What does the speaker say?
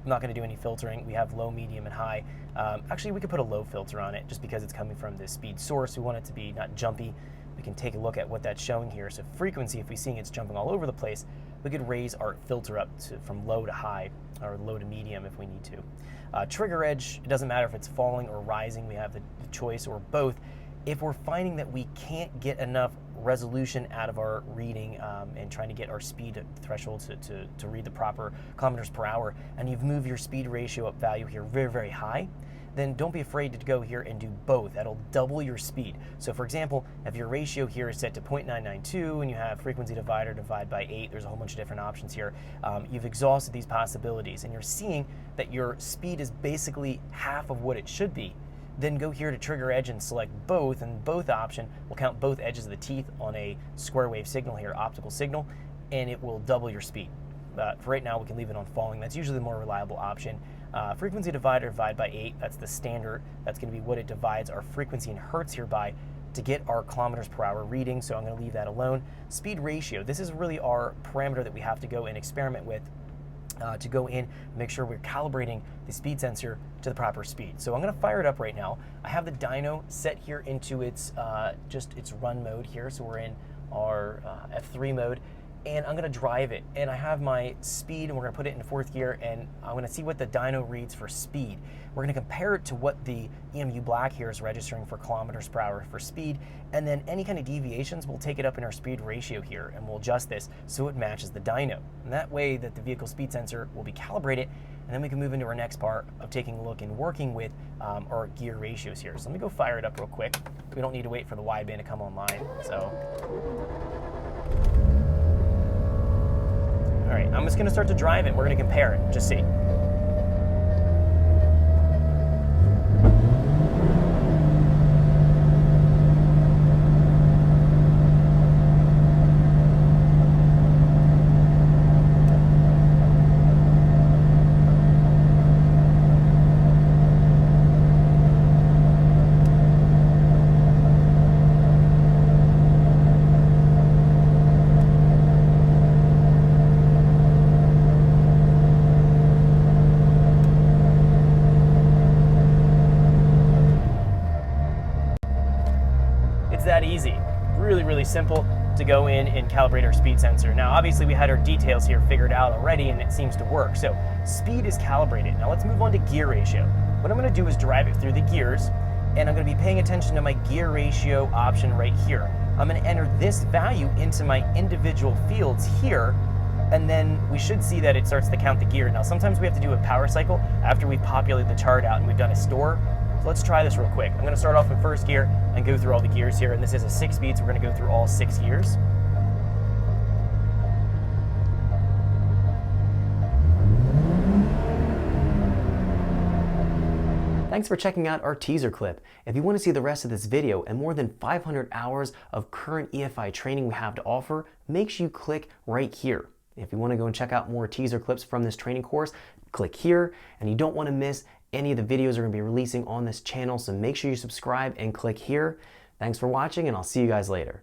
not going to do any filtering. We have low, medium, and high. Actually, we could put a low filter on it just because it's coming from the speed source. We want it to be not jumpy. We can take a look at what that's showing here. So frequency, if we're seeing it's jumping all over the place, we could raise our filter up from low to high, or low to medium if we need to. Trigger edge, it doesn't matter if it's falling or rising. We have the choice, or both. If we're finding that we can't get enough resolution out of our reading and trying to get our speed threshold to read the proper kilometers per hour, and you've moved your speed ratio up value here very, very high, then don't be afraid to go here and do both. That'll double your speed. So for example, if your ratio here is set to 0.992 and you have frequency divider divide by 8, there's a whole bunch of different options here. You've exhausted these possibilities and you're seeing that your speed is basically half of what it should be. Then go here to trigger edge and select both, and both option will count both edges of the teeth on a square wave signal here, optical signal, and it will double your speed. For right now, we can leave it on falling. That's usually the more reliable option. Frequency divider divide by 8, that's the standard. That's going to be what it divides our frequency in hertz here by to get our kilometers per hour reading, so I'm going to leave that alone. Speed ratio, this is really our parameter that we have to go and experiment with to go in and make sure we're calibrating the speed sensor to the proper speed. So I'm going to fire it up right now. I have the dyno set here into its just its run mode here, so we're in our F3 mode, and I'm going to drive it. And I have my speed, and we're going to put it in fourth gear, and I'm going to see what the dyno reads for speed. We're going to compare it to what the EMU black here is registering for kilometers per hour for speed, and then any kind of deviations, we'll take it up in our speed ratio here, and we'll adjust this so it matches the dyno. And that way that the vehicle speed sensor will be calibrated, and then we can move into our next part of taking a look and working with our gear ratios here. So let me go fire it up real quick. We don't need to wait for the wideband to come online, so. All right, I'm just going to start to drive it. We're going to compare it, just see. That easy. Really, really simple to go in and calibrate our speed sensor. Now, obviously we had our details here figured out already and it seems to work. So speed is calibrated. Now let's move on to gear ratio. What I'm going to do is drive it through the gears, and I'm going to be paying attention to my gear ratio option right here. I'm going to enter this value into my individual fields here, and then we should see that it starts to count the gear. Now sometimes we have to do a power cycle after we've populated the chart out and we've done a store. So let's try this real quick. I'm going to start off in first gear and go through all the gears here, and this is a 6-speed, so we're going to go through all 6 gears. Thanks for checking out our teaser clip. If you want to see the rest of this video and more than 500 hours of current EFI training we have to offer, make sure you click right here. If you want to go and check out more teaser clips from this training course, click here, and you don't want to miss any of the videos we're going to be releasing on this channel, so make sure you subscribe and click here. Thanks for watching, and I'll see you guys later.